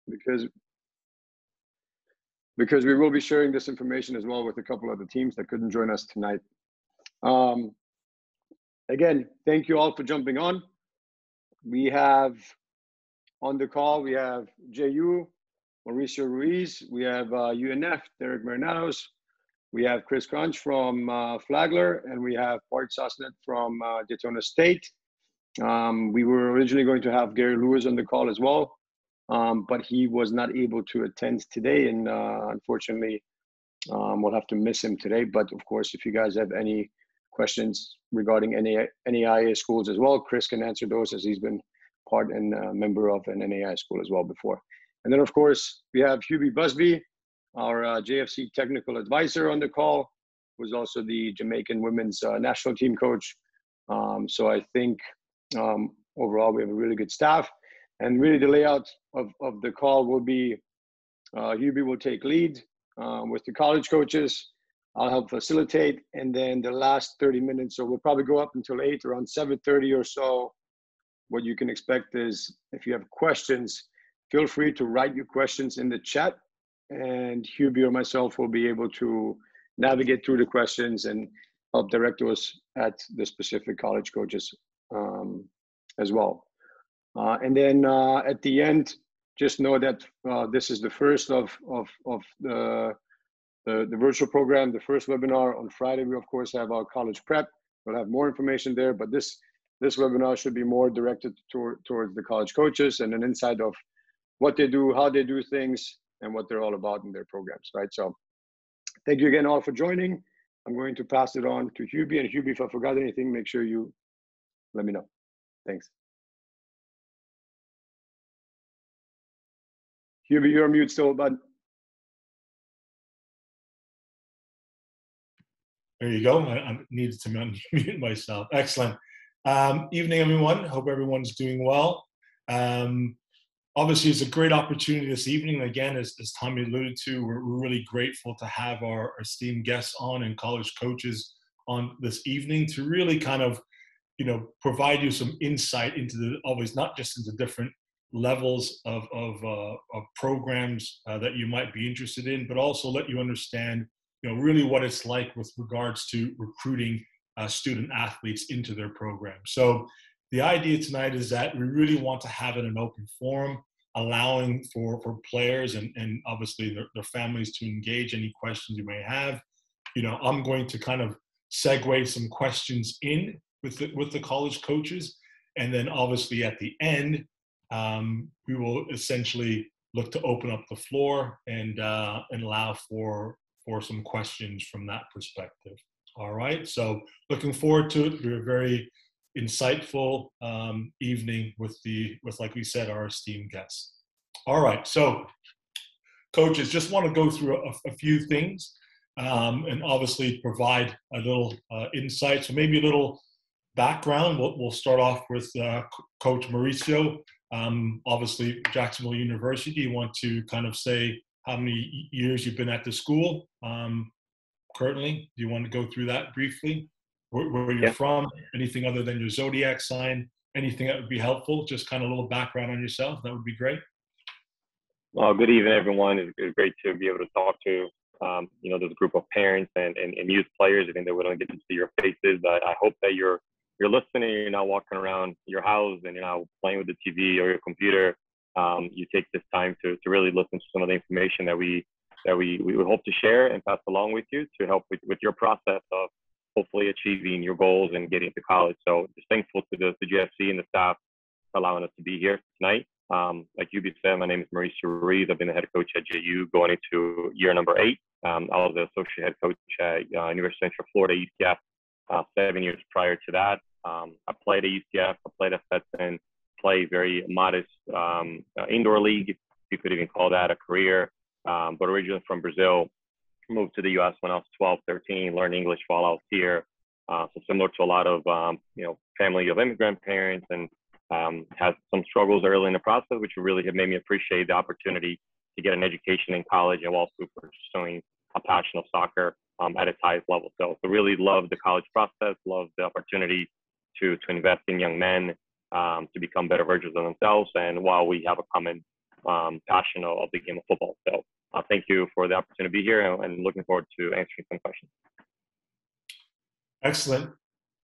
because we will be sharing this information as well with a couple of the teams that couldn't join us tonight. Again, thank you all for jumping on. We have on the call, we have JU, Mauricio Ruiz, we have UNF, Derek Marinados, we have Chris Crunch from Flagler, and we have Bart Sosnet from Daytona State. We were originally going to have Gary Lewis on the call as well, but he was not able to attend today, and unfortunately, we'll have to miss him today. But of course, if you guys have any questions regarding NAIA schools as well, Chris can answer those, as he's been part and member of an NAIA school as well before. And then, of course, we have Hubie Busby, our JFC technical advisor on the call, who's also the Jamaican women's national team coach. So I think overall, we have a really good staff. And really the layout of the call will be, Hubie will take lead with the college coaches. I'll help facilitate. And then the last 30 minutes, so we'll probably go up until 8, around 7:30 or so. What you can expect is, if you have questions, feel free to write your questions in the chat, and Hubie or myself will be able to navigate through the questions and help direct us at the specific college coaches as well. And then at the end, just know that this is the first of the virtual program, the first webinar. On Friday, we of course have our college prep. We'll have more information there, but this webinar should be more directed towards the college coaches and an insight of what they do, how they do things, and what they're all about in their programs, right? So thank you again all for joining. I'm going to pass it on to Hubie, and Hubie, if I forgot anything, make sure you let me know. Thanks. Hubie, you're on mute still, bud. There you go. I needed to unmute myself. Excellent. Evening, everyone. Hope everyone's doing well. Obviously, it's a great opportunity this evening. Again, as Tommy alluded to, we're really grateful to have our esteemed guests on and college coaches on this evening to really kind of, provide you some insight into always not just into different levels of programs that you might be interested in, but also let you understand, really what it's like with regards to recruiting student athletes into their program. So the idea tonight is that we really want to have it an open forum, allowing for players and obviously their families to engage any questions you may have. I'm going to kind of segue some questions in with the college coaches. And then obviously at the end, we will essentially look to open up the floor and allow for some questions from that perspective. All right, so looking forward to it. We're very insightful evening with like we said, our esteemed guests. All right, so coaches, just want to go through a few things and obviously provide a little insight. So maybe a little background. We'll start off with Coach Mauricio. Obviously, Jacksonville University. You want to kind of say how many years you've been at the school currently? Do you want to go through that briefly? Where you're from, anything other than your zodiac sign, anything that would be helpful, just kind of a little background on yourself, that would be great. Well, good evening, everyone. It's great to be able to talk to, there's a group of parents and youth players. I think that we don't get to see your faces, but I hope that you're listening, you're not walking around your house and you're not playing with the TV or your computer. You take this time to really listen to some of the information that we would hope to share and pass along with you to help with your process of hopefully achieving your goals and getting to college. So just thankful to the JFC and the staff for allowing us to be here tonight. Like you said, my name is Mauricio Ruiz. I've been the head coach at JU going into year number 8. I was the associate head coach at University of Central Florida, UCF, 7 years prior to that. I played at UCF, I played at Stetson, played very modest indoor league, if you could even call that a career, but originally from Brazil. Moved to the U.S. when I was 12, 13, learned English while I was here. So similar to a lot of, family of immigrant parents, and had some struggles early in the process, which really have made me appreciate the opportunity to get an education in college and also pursuing a passion of soccer at its highest level. So really love the college process, love the opportunity to invest in young men to become better versions of themselves. And while we have a common passion of the game of football. So thank you for the opportunity to be here, and looking forward to answering some questions. Excellent.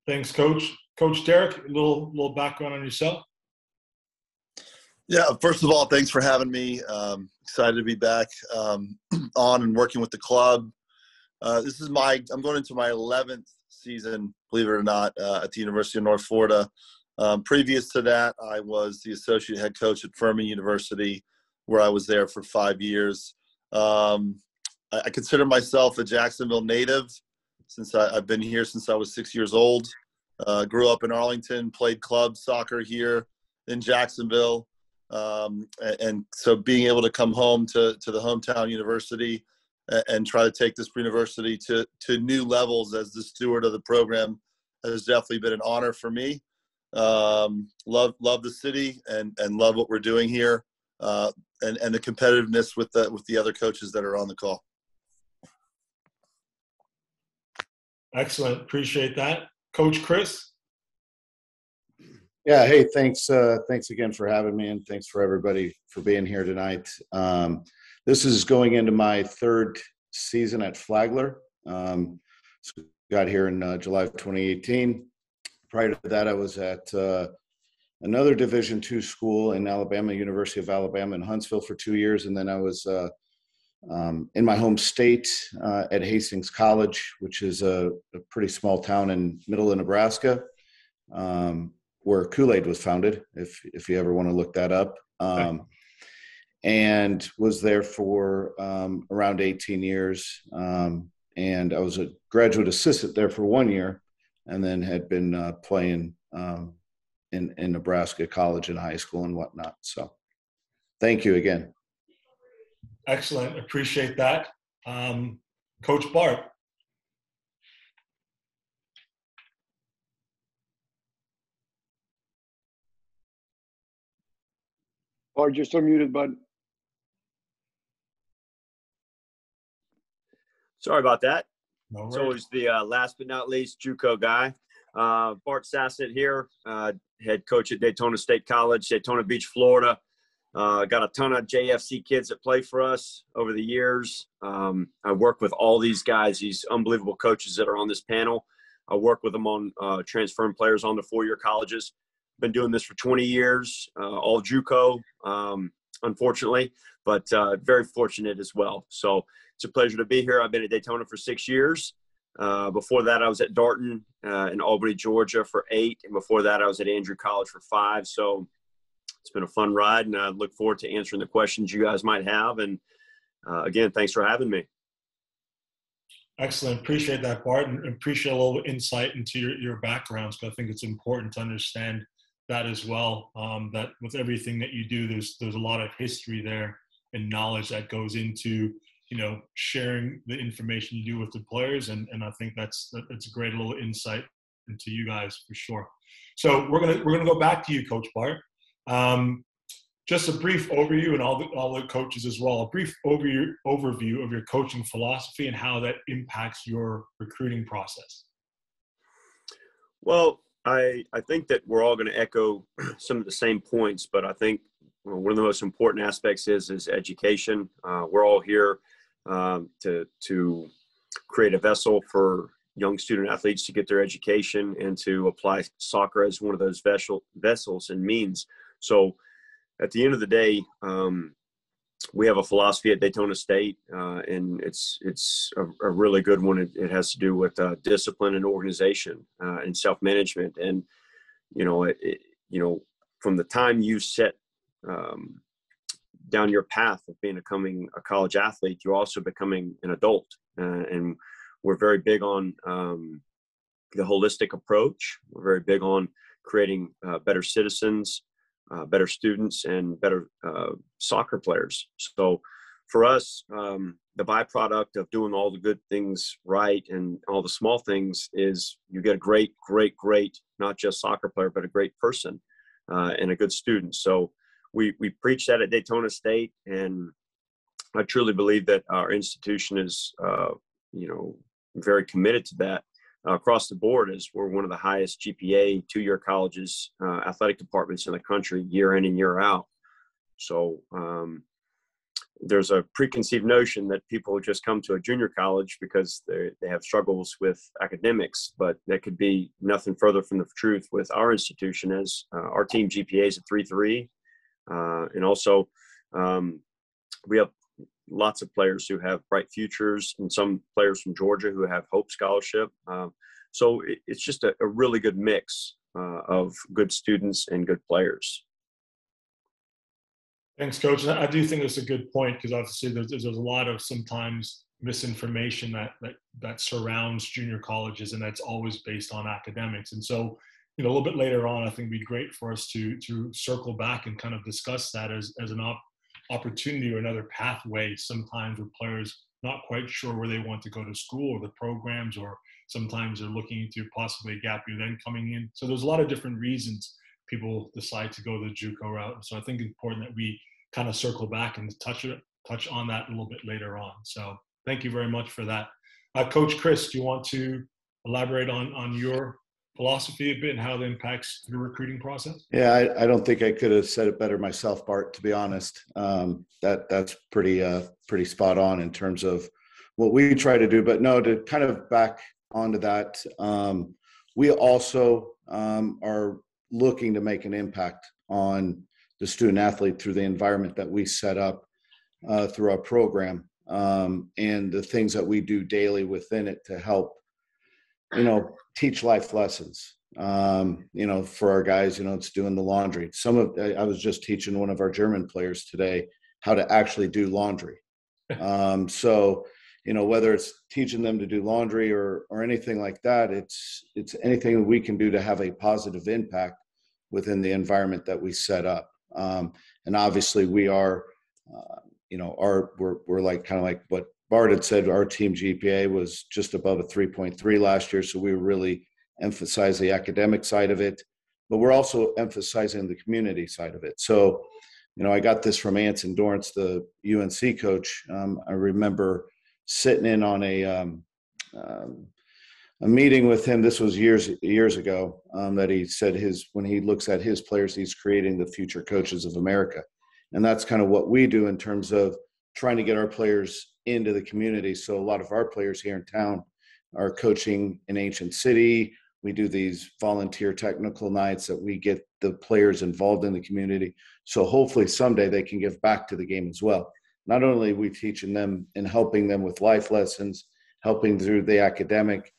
Thanks, Coach. Coach Derek, a little background on yourself. Yeah, first of all, thanks for having me. Excited to be back on and working with the club. I'm going into my 11th season, believe it or not, at the University of North Florida. Previous to that, I was the associate head coach at Furman University, where I was there for 5 years. I consider myself a Jacksonville native since I've been here since I was 6 years old. Grew up in Arlington, played club soccer here in Jacksonville. And so being able to come home to the hometown university and try to take this university to new levels as the steward of the program has definitely been an honor for me. Love the city and love what we're doing here, and the competitiveness with the other coaches that are on the call. Excellent. Appreciate that. Coach Chris? Yeah, hey, thanks again for having me, and thanks for everybody for being here tonight. This is going into my third season at Flagler. So got here in July of 2018. Prior to that, I was at another Division II school in Alabama, University of Alabama in Huntsville for 2 years, and then I was in my home state at Hastings College, which is a pretty small town in middle of Nebraska, where Kool-Aid was founded, if you ever want to look that up. And was there for around 18 years. And I was a graduate assistant there for 1 year, and then had been playing in Nebraska college and high school and whatnot. So thank you again. Excellent. Appreciate that. Coach Bart. Bart, you're still muted, bud. Sorry about that. No worries. It's always the last but not least JUCO guy. Bart Sassett here, head coach at Daytona State College, Daytona Beach, Florida. Got a ton of JFC kids that play for us over the years. I work with all these guys, these unbelievable coaches that are on this panel. I work with them on transferring players on to four-year colleges. Been doing this for 20 years, all JUCO, unfortunately, but very fortunate as well. So it's a pleasure to be here. I've been at Daytona for 6 years. Before that, I was at Darton in Albany, Georgia for 8. And before that, I was at Andrew College for 5. So it's been a fun ride, and I look forward to answering the questions you guys might have. And again, thanks for having me. Excellent. Appreciate that, Bart, and appreciate a little insight into your backgrounds, because I think it's important to understand that as well, that with everything that you do, there's a lot of history there and knowledge that goes into, sharing the information you do with the players. And I think that's a great little insight into you guys for sure. So we're gonna go back to you, Coach Bart. Just a brief overview, and all the coaches as well, a brief overview of your coaching philosophy and how that impacts your recruiting process. Well, I think that we're all going to echo some of the same points, but I think one of the most important aspects is education. We're all here to create a vessel for young student athletes to get their education and to apply soccer as one of those vessels and means. So at the end of the day, we have a philosophy at Daytona State, and it's a really good one. It has to do with discipline and organization and self-management. And, from the time you set down your path of becoming a college athlete, you're also becoming an adult. And we're very big on the holistic approach. We're very big on creating better citizens, better students, and better soccer players. So for us, the byproduct of doing all the good things right and all the small things is you get a great, not just soccer player, but a great person and a good student. So we preach that at Daytona State, and I truly believe that our institution is, very committed to that. Across the board, as we're one of the highest GPA two-year colleges, athletic departments in the country, year in and year out. So there's a preconceived notion that people just come to a junior college because they have struggles with academics, but that could be nothing further from the truth with our institution, as our team GPA is a 3.3. And also we have lots of players who have bright futures, and some players from Georgia who have Hope Scholarship. So it's just a really good mix of good students and good players. Thanks, Coach. I do think that's a good point, because obviously there's a lot of sometimes misinformation that surrounds junior colleges, and that's always based on academics. And so, a little bit later on, I think it'd be great for us to circle back and kind of discuss that as an opportunity or another pathway sometimes with players not quite sure where they want to go to school or the programs, or sometimes they're looking to possibly a gap year then coming in. So there's a lot of different reasons people decide to go the JUCO route. So I think it's important that we kind of circle back and touch on that a little bit later on. So thank you very much for that. Coach Chris, do you want to elaborate on your philosophy a bit and how that impacts the recruiting process? Yeah, I don't think I could have said it better myself, Bart, to be honest. That's pretty spot on in terms of what we try to do. But no, to kind of back onto that, we also are looking to make an impact on the student athlete through the environment that we set up through our program, and the things that we do daily within it to help, teach life lessons. For our guys, it's doing the laundry. I was just teaching one of our German players today how to actually do laundry. So, whether it's teaching them to do laundry or anything like that, it's anything that we can do to have a positive impact within the environment that we set up. And obviously we are, we're like kind of like what Bart had said, our team GPA was just above a 3.3 last year. So we really emphasize the academic side of it, but we're also emphasizing the community side of it. So, I got this from Anson Dorrance, the UNC coach. I remember sitting in on a meeting with him. This was years ago, that he said when he looks at his players, he's creating the future coaches of America. And that's kind of what we do in terms of trying to get our players into the community. So a lot of our players here in town are coaching in Ancient City. We do these volunteer technical nights that we get the players involved in the community. So hopefully someday they can give back to the game as well. Not only are we teaching them and helping them with life lessons, helping through the academic,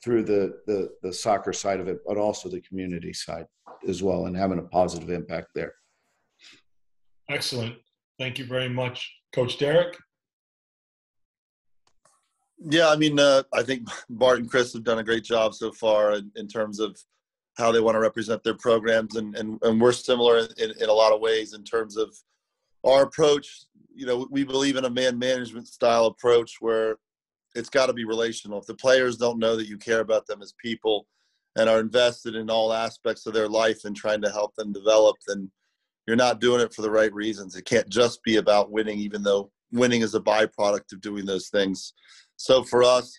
through the soccer side of it, but also the community side as well, and having a positive impact there. Excellent. Thank you very much. Coach Derek? Yeah, I think Bart and Chris have done a great job so far in terms of how they want to represent their programs. And we're similar in a lot of ways in terms of our approach. We believe in a man management style approach where it's got to be relational. If the players don't know that you care about them as people and are invested in all aspects of their life and trying to help them develop, then you're not doing it for the right reasons. It can't just be about winning, even though winning is a byproduct of doing those things. So for us,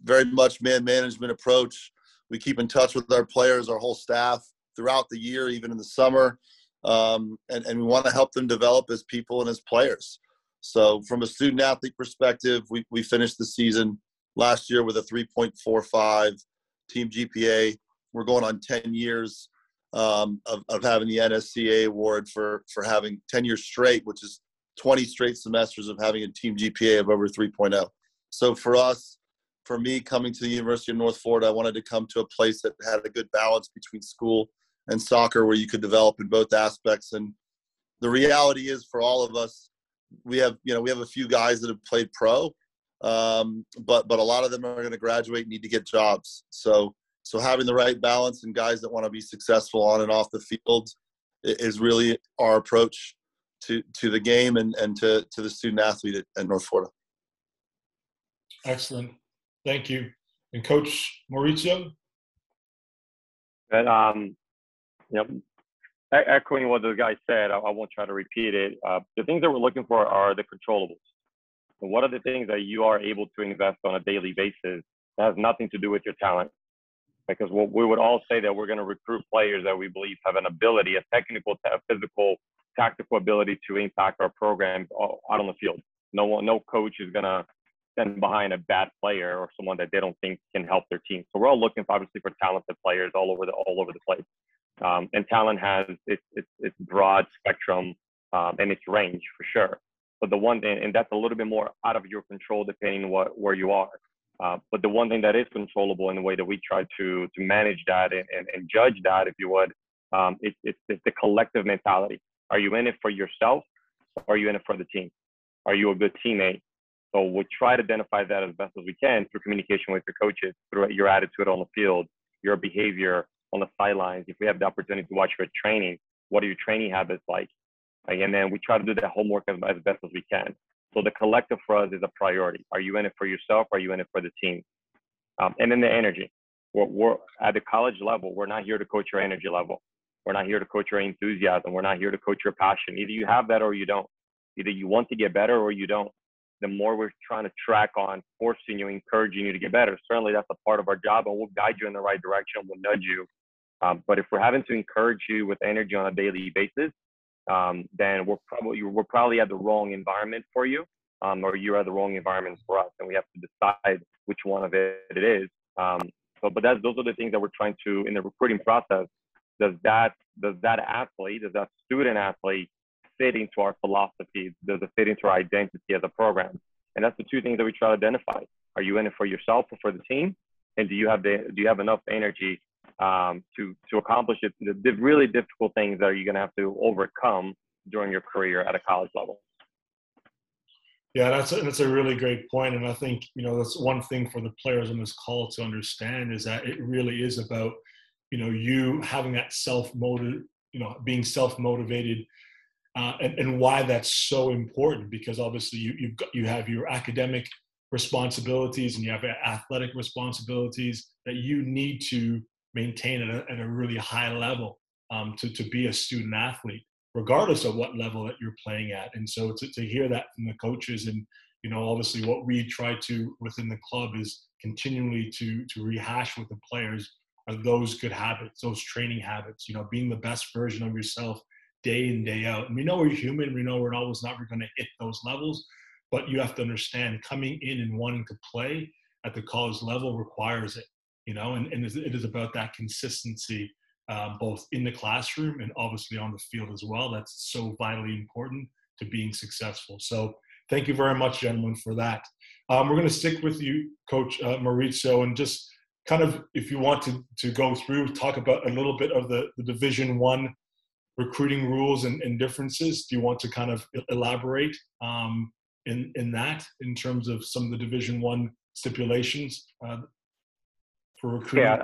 very much man management approach. We keep in touch with our players, our whole staff throughout the year, even in the summer. And we want to help them develop as people and as players. So from a student athlete perspective, we finished the season last year with a 3.45 team GPA. We're going on 10 years of having the NSCA award for having 10 years straight, which is 20 straight semesters of having a team GPA of over 3.0. So for me, coming to the University of North Florida, I wanted to come to a place that had a good balance between school and soccer, where you could develop in both aspects. And the reality is, for all of us, we have a few guys that have played pro, but a lot of them are going to graduate and need to get jobs. So having the right balance and guys that want to be successful on and off the field is really our approach to the game and to the student athlete at North Florida. Excellent. Thank you. And Coach Mauricio? And, echoing what the guy said, I won't try to repeat it. The things that we're looking for are the controllables. And what are the things that you are able to invest on a daily basis that has nothing to do with your talent? Because we would all say that we're going to recruit players that we believe have an ability, a technical, a physical tactical ability to impact our programs out on the field. No coach is gonna stand behind a bad player or someone that they don't think can help their team. So we're all looking for, obviously, for talented players all over the place. And talent has its broad spectrum and its range for sure. But the one thing, and that's a little bit more out of your control depending where you are. But the one thing that is controllable in the way that we try to manage that and judge that, if you would, it's the collective mentality. Are you in it for yourself, or are you in it for the team? Are you a good teammate? So we try to identify that as best as we can through communication with your coaches, through your attitude on the field, your behavior on the sidelines. If we have the opportunity to watch your training, what are your training habits like? And then we try to do that homework as best as we can. So the collective for us is a priority. Are you in it for yourself? Or are you in it for the team? And then the energy. We're at the college level. We're not here to coach your energy level. We're not here to coach your enthusiasm. We're not here to coach your passion. Either you have that or you don't. Either you want to get better or you don't. The more we're trying to track on forcing you, encouraging you to get better, certainly that's a part of our job, and we'll guide you in the right direction. We'll nudge you. But if we're having to encourage you with energy on a daily basis, then we're probably at the wrong environment for you, or you're at the wrong environment for us, and we have to decide which one of it is. But those are the things that we're trying to, in the recruiting process. Does that athlete, does that student athlete fit into our philosophy? Does it fit into our identity as a program? And that's the two things that we try to identify. Are you in it for yourself or for the team? And do you have enough energy to accomplish it, the really difficult things that you're going to have to overcome during your career at a college level? Yeah, that's a really great point. And I think, that's one thing for the players on this call to understand, is that it really is about, you having that being self-motivated, and why that's so important, because obviously you have your academic responsibilities and you have athletic responsibilities that you need to maintain at a really high level to be a student athlete, regardless of what level that you're playing at. And so to hear that from the coaches, and obviously what we try to within the club is continually to rehash with the players are those good habits, those training habits, being the best version of yourself day in, day out. And we know we're human. We know we're always not going to hit those levels, but you have to understand, coming in and wanting to play at the college level requires it, and it is about that consistency, both in the classroom and obviously on the field as well. That's so vitally important to being successful. So thank you very much, gentlemen, for that. We're going to stick with you, Coach Mauricio, and just kind of, if you want to go through, talk about a little bit of the Division I recruiting rules and differences. Do you want to kind of elaborate in that, in terms of some of the Division I stipulations for recruiting? Yeah,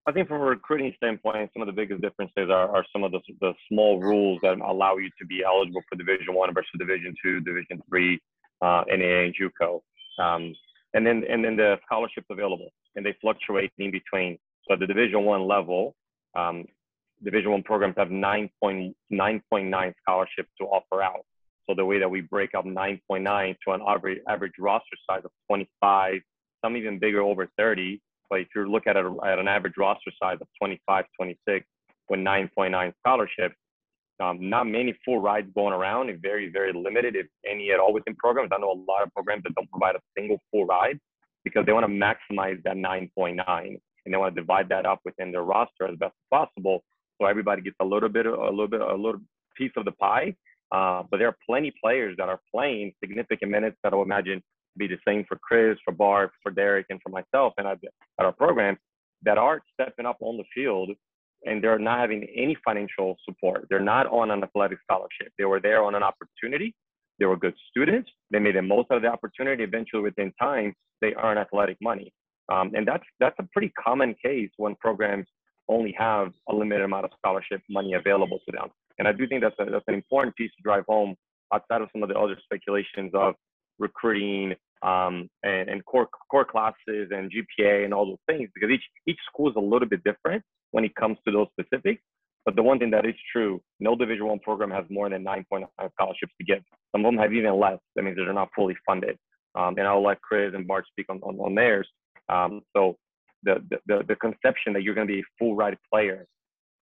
I think from a recruiting standpoint, some of the biggest differences are some of the small rules that allow you to be eligible for Division I versus Division II, Division III, NAIA, and JUCO. And then the scholarships available, and they fluctuate in between. So at the Division I level, Division I programs have 9.9 scholarships to offer out. So the way that we break up 9.9 to an average roster size of 25, some even bigger, over 30. But if you look at an average roster size of 25, 26, with 9.9 scholarships, not many full rides going around, and very, very limited, if any at all, within programs. I know a lot of programs that don't provide a single full ride because they want to maximize that 9.9, and they want to divide that up within their roster as best as possible, so everybody gets a little piece of the pie. But there are plenty of players that are playing significant minutes that I would imagine be the same for Chris, for Bart, for Derek, and for myself, and at our program, that are stepping up on the field, and they're not having any financial support. They're not on an athletic scholarship. They were there on an opportunity. They were good students. They made the most of the opportunity. Eventually, within time, they earn athletic money. And that's a pretty common case when programs only have a limited amount of scholarship money available to them. And I do think that's an important piece to drive home, outside of some of the other speculations of recruiting and core classes and GPA and all those things, because each school is a little bit different when it comes to those specifics. But the one thing that is true, no Division I program has more than 9.9 scholarships to give. Some of them have even less. That means they're not fully funded. And I'll let Chris and Bart speak on theirs. So the conception that you're going to be a full ride player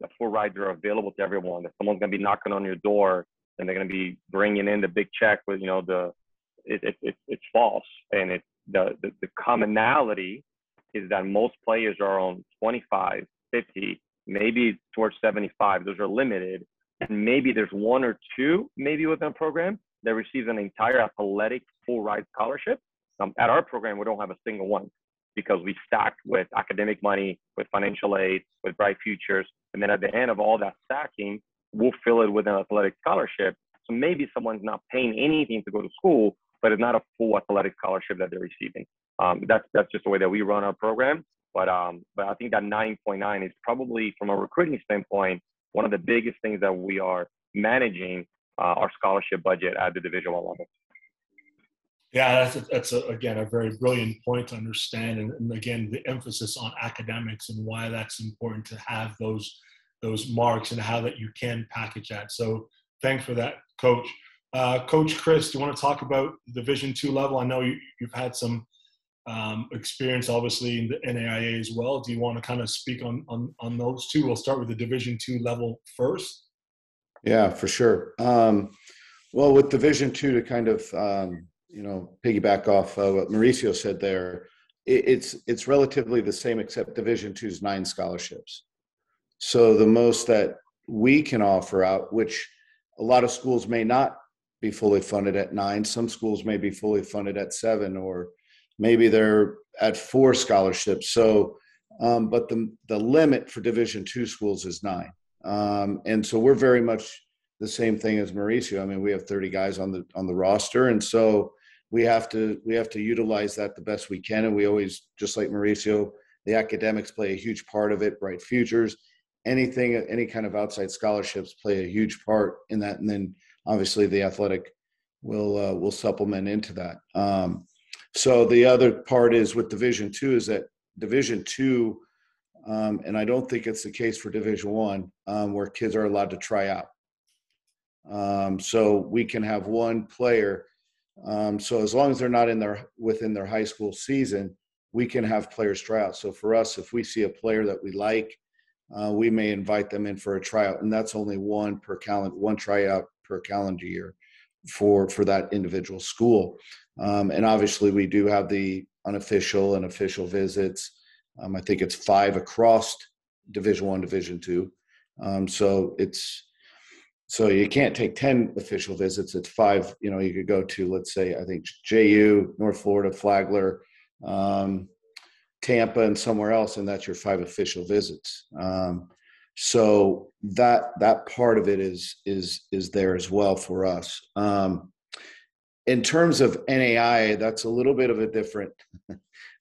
the full rides are available to everyone. If someone's going to be knocking on your door and they're going to be bringing in the big check with, it's false. And it's the commonality is that most players are on 25, 50, maybe towards 75. Those are limited. And maybe there's one or two, maybe within a program, that receives an entire athletic full ride scholarship. At our program, we don't have a single one because we stacked with academic money, with financial aid, with Bright Futures. And then at the end of all that stacking, we'll fill it with an athletic scholarship. So maybe someone's not paying anything to go to school, but it's not a full athletic scholarship that they're receiving. That's just the way that we run our program. But I think that 9.9 is probably, from a recruiting standpoint, one of the biggest things that we are managing our scholarship budget at the Division I level. Yeah, that's again, a very brilliant point to understand. And again, the emphasis on academics and why that's important to have those marks and how that you can package that. So thanks for that, Coach. Coach Chris, do you want to talk about Division II level? I know you've had some experience, obviously, in the NAIA as well. Do you want to kind of speak on those two? We'll start with the Division II level first. Yeah, for sure. Well, with Division II, to kind of piggyback off what Mauricio said there, it's relatively the same, except Division II is 9 scholarships. So the most that we can offer out, which a lot of schools may not be fully funded at 9, some schools may be fully funded at 7, or maybe they're at 4 scholarships. So, but the limit for Division II schools is 9. And so we're very much the same thing as Mauricio. I mean, we have 30 guys on the roster, and so we have to utilize that the best we can. And we always, just like Mauricio, the academics play a huge part of it. Bright Futures, any kind of outside scholarships play a huge part in that. And then obviously the athletic will supplement into that. So the other part is with Division II is that Division II, and I don't think it's the case for Division I, where kids are allowed to try out. So we can have one player. So as long as they're not within their high school season, we can have players try out. So for us, if we see a player that we like, we may invite them in for a tryout, and that's only one tryout per calendar year for that individual school. And obviously we do have the unofficial and official visits. I think it's 5 across Division I, Division II. So you can't take 10 official visits. It's 5. You could go to, let's say, I think JU, North Florida, Flagler, Tampa, and somewhere else, and that's your 5 official visits. So that part of it is there as well for us. In terms of NAI, that's a little bit different.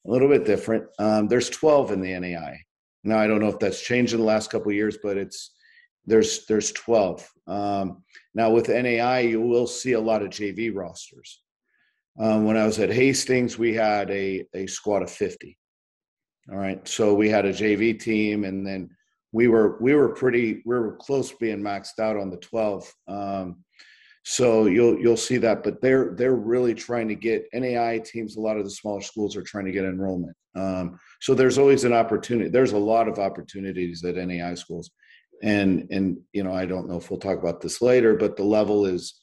There's 12 in the NAI. Now, I don't know if that's changed in the last couple of years, but there's 12. Now with NAI, you will see a lot of JV rosters. When I was at Hastings, we had a squad of 50. All right. So we had a JV team, and then we were close to being maxed out on the 12. So you'll see that, but they're really trying to get NAI teams. A lot of the smaller schools are trying to get enrollment. So there's always an opportunity. There's a lot of opportunities at NAI schools. And I don't know if we'll talk about this later, but the level is,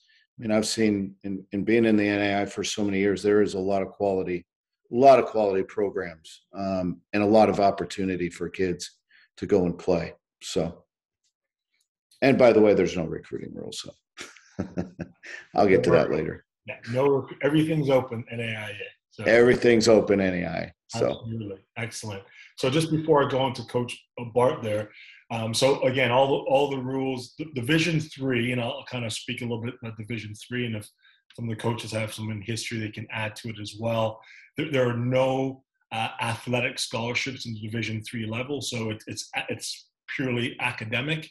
I've seen in being in the NAI for so many years, there is a lot of quality programs, and a lot of opportunity for kids to go and play. So, and by the way, there's no recruiting rules, so I'll get to that later. Yeah, everything's open NAIA. So. Everything's open NAI. So. Absolutely. Excellent. So just before I go into Coach Bart there, so again, all the rules, Division III, and I'll kind of speak a little bit about Division III, and if some of the coaches have some in history, they can add to it as well. There are no athletic scholarships in the Division III level, so it's purely academic.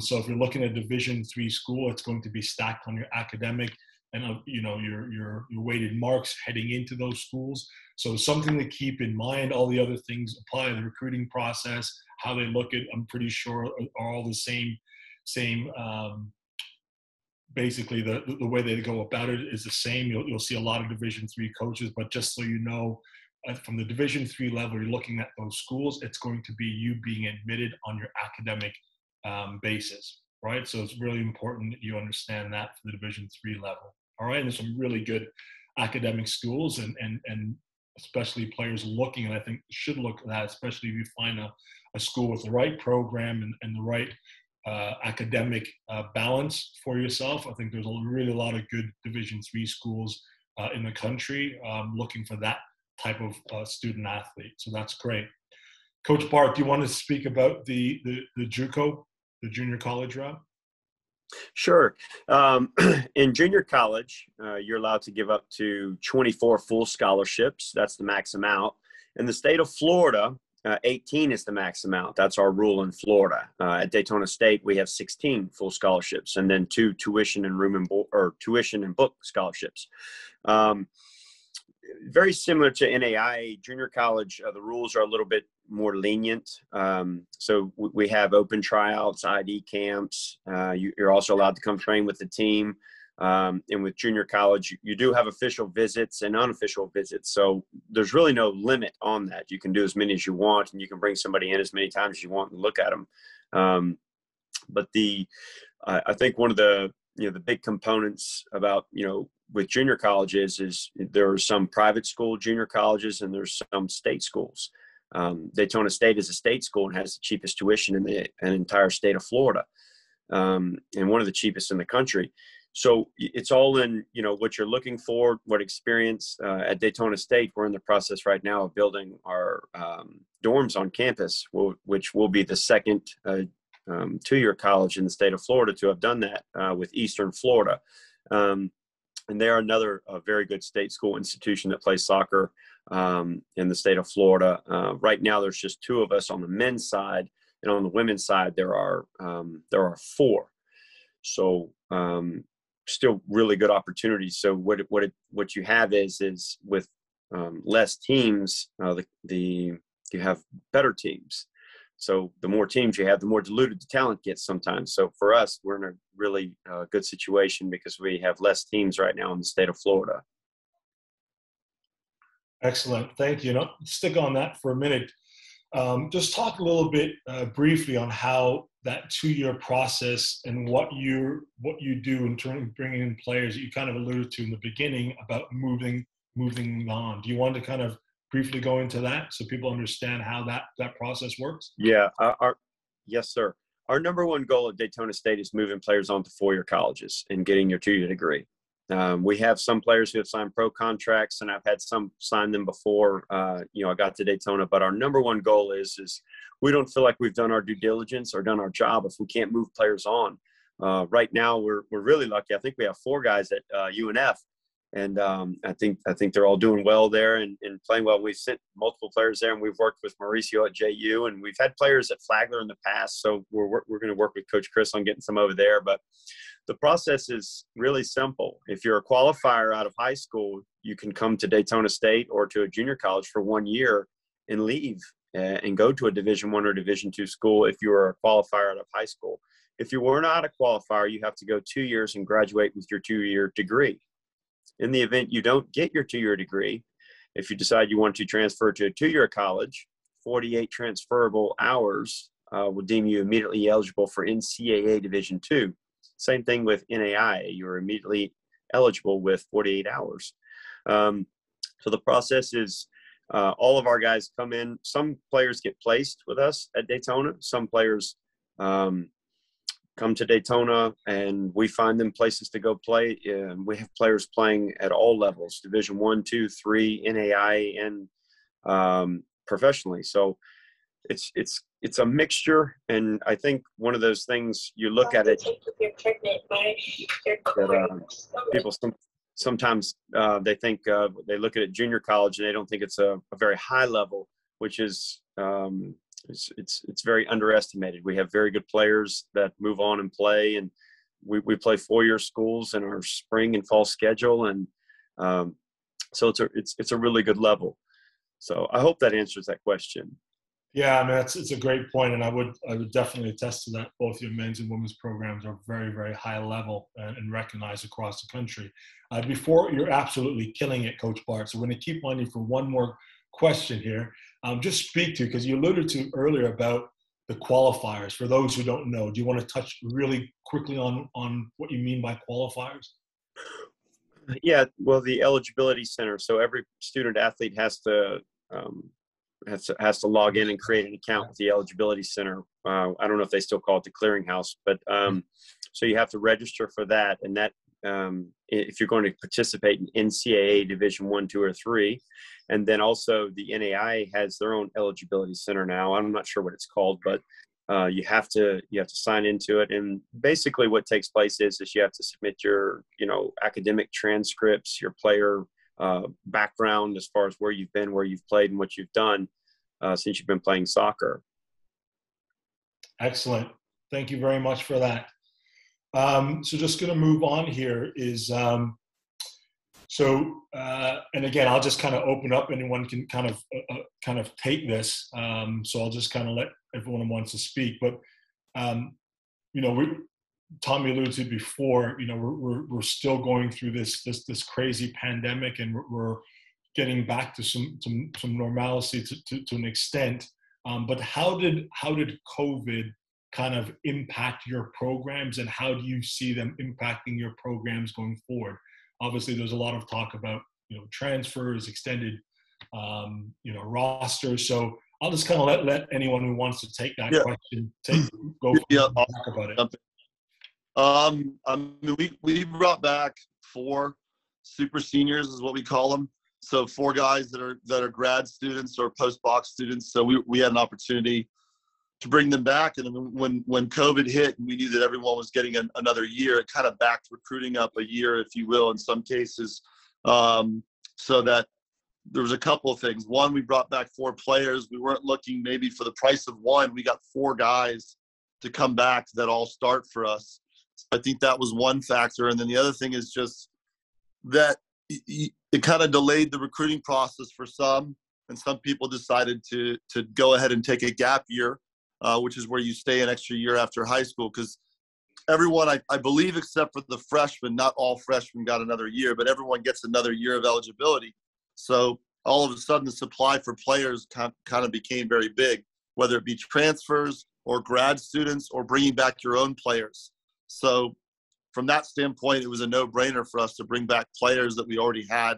So if you're looking at Division III school, it's going to be stacked on your academic and your weighted marks heading into those schools. So something to keep in mind. All the other things apply. The recruiting process, how they look at, I'm pretty sure are all the same. Basically, the way they go about it is the same. You'll see a lot of Division III coaches, but just so you know, from the Division III level, you're looking at those schools. It's going to be you being admitted on your academic basis, right? So it's really important that you understand that for the Division III level. All right, and there's some really good academic schools and especially players looking, and I think should look at that, especially if you find a school with the right program and the right academic balance for yourself. I think there's a lot of good Division III schools in the country looking for that type of student athlete. So that's great. Coach Bart, do you want to speak about the JUCO, the junior college route? Sure. In junior college, you're allowed to give up to 24 full scholarships. That's the max amount. In the state of Florida, 18 is the max amount. That's our rule in Florida. At Daytona State, we have 16 full scholarships, and then 2 tuition and book scholarships. Very similar to NAIA junior college, the rules are a little bit more lenient. So we have open tryouts, ID camps. You're also allowed to come train with the team. And with junior college, you do have official visits and unofficial visits. So there's really no limit on that. You can do as many as you want, and you can bring somebody in as many times as you want and look at them. But I think one of the big components about, with junior colleges is there are some private school junior colleges and there's some state schools. Daytona State is a state school and has the cheapest tuition in the entire state of Florida, and one of the cheapest in the country. So it's all in, what you're looking for, what experience. At Daytona State, we're in the process right now of building our dorms on campus, which will be the second two-year college in the state of Florida to have done that with Eastern Florida. And they're another very good state school institution that plays soccer in the state of Florida. Right now, there's just 2 of us on the men's side, and on the women's side, there are 4. So still really good opportunities. So what you have is with less teams, you have better teams. So the more teams you have, the more diluted the talent gets sometimes. So for us, we're in a really good situation because we have less teams right now in the state of Florida. Excellent. Thank you. Stick on that for a minute. Just talk a little bit briefly on how that 2-year process and what you do in terms of bringing in players that you kind of alluded to in the beginning about moving on. Do you want to kind of briefly go into that so people understand how that process works? Yeah. Yes, sir. Our number one goal at Daytona State is moving players on to 4-year colleges and getting your 2-year degree. We have some players who have signed pro contracts, and I've had some sign them before, I got to Daytona. But our number one goal is we don't feel like we've done our due diligence or done our job if we can't move players on. Right now, we're really lucky. I think we have 4 guys at UNF. And I think they're all doing well there and playing well. We've sent multiple players there, and we've worked with Mauricio at JU, and we've had players at Flagler in the past. So we're going to work with Coach Chris on getting some over there. But the process is really simple. If you're a qualifier out of high school, you can come to Daytona State or to a junior college for 1 year and leave and go to a Division I or Division II school if you were a qualifier out of high school. If you were not a qualifier, you have to go 2 years and graduate with your 2-year degree. In the event you don't get your 2-year degree, if you decide you want to transfer to a 2-year college, 48 transferable hours will deem you immediately eligible for NCAA Division II. Same thing with NAIA. You're immediately eligible with 48 hours. So the process is all of our guys come in. Some players get placed with us at Daytona. Some players come to Daytona and we find them places to go play. We have players playing at all levels, Division I, II, III, NAIA, and professionally. So it's a mixture. And I think one of those things you look at it, that people sometimes they think they look at it junior college and they don't think it's a very high level, which is it's very underestimated. We have very good players that move on and play, and we play 4-year schools in our spring and fall schedule, and so it's a really good level. So I hope that answers that question. Yeah, I mean it's a great point, and I would definitely attest to that. Both your men's and women's programs are very, very high level and recognized across the country. Before, you're absolutely killing it, Coach Bart. So we're going to keep on you for one more question here. Just speak to, because you alluded to earlier about the qualifiers for those who don't know. Do you want to touch really quickly on what you mean by qualifiers? Yeah, well, the eligibility center. So every student athlete has to log in and create an account with the eligibility center. I don't know if they still call it the clearinghouse, but so you have to register for that, and that if you're going to participate in NCAA Division 1, 2, or 3, and then also the NAIA has their own eligibility center now. I'm not sure what it's called, but you have to sign into it. And basically, what takes place is you have to submit your academic transcripts, your player background as far as where you've been, where you've played, and what you've done since you've been playing soccer. Excellent. Thank you very much for that. So just going to move on here is, and again, I'll just kind of open up. Anyone can kind of take this. So I'll just kind of let everyone who wants to speak. But, Tommy alluded to before, we're still going through this crazy pandemic, and we're getting back to some normalcy to an extent. But how did COVID kind of impact your programs, and how do you see them impacting your programs going forward? Obviously, there's a lot of talk about transfers, extended rosters. So I'll just kind of let anyone who wants to take that question talk about it. We brought back 4 super seniors, is what we call them. So 4 guys that are grad students or post-box students. So we had an opportunity to bring them back. And when COVID hit and we knew that everyone was getting another year, it kind of backed recruiting up a year, if you will, in some cases. So that there was a couple of things. One, we brought back 4 players. We weren't looking maybe for the price of one. We got 4 guys to come back that all start for us. So I think that was one factor. And then the other thing is just that it kind of delayed the recruiting process for some, and some people decided to go ahead and take a gap year, which is where you stay an extra year after high school. Because everyone, I believe, except for the freshmen, not all freshmen got another year, but everyone gets another year of eligibility. So all of a sudden, the supply for players kind of became very big, whether it be transfers or grad students or bringing back your own players. So from that standpoint, it was a no-brainer for us to bring back players that we already had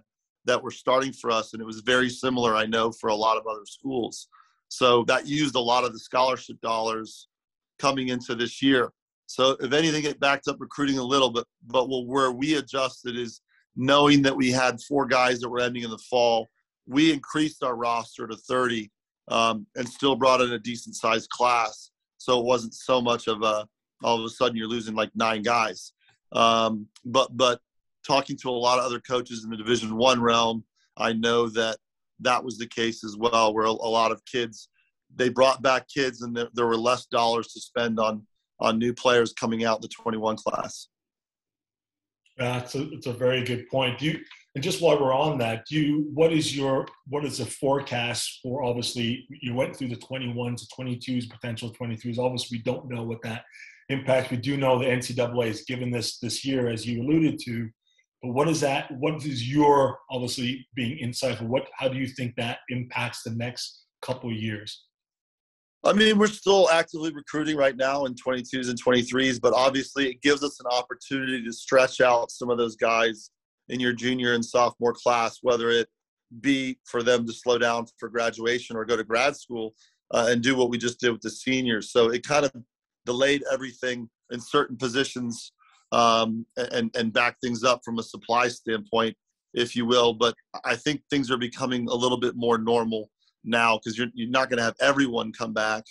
that were starting for us. And it was very similar, I know, for a lot of other schools. So that used a lot of the scholarship dollars coming into this year. So if anything, it backed up recruiting a little bit. But where we adjusted is knowing that we had 4 guys that were ending in the fall. We increased our roster to 30 and still brought in a decent-sized class. So it wasn't so much of all of a sudden you're losing like 9 guys. But talking to a lot of other coaches in the Division I realm, I know that was the case as well, where a lot of kids, they brought back kids and there were less dollars to spend on new players coming out in the 21 class. It's a very good point. And just while we're on that, what is the forecast for, obviously you went through the 21s, the 22s, potential 23s. Obviously we don't know what that impacts. We do know the NCAA has given this year, as you alluded to, but what is your, obviously being insightful, how do you think that impacts the next couple of years? I mean, we're still actively recruiting right now in 22s and 23s, but obviously it gives us an opportunity to stretch out some of those guys in your junior and sophomore class, whether it be for them to slow down for graduation or go to grad school and do what we just did with the seniors. So it kind of delayed everything in certain positions and back things up from a supply standpoint, if you will. But I think things are becoming a little bit more normal now, because you're not going to have everyone come back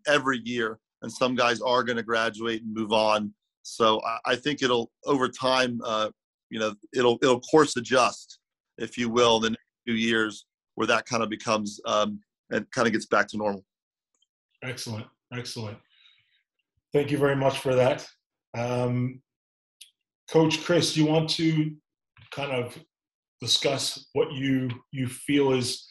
every year, and some guys are going to graduate and move on. So I think it'll, over time, it'll course adjust, if you will, in the next few years, where that kind of becomes and kind of gets back to normal. Excellent. Thank you very much for that. Coach Chris, do you want to kind of discuss what you feel is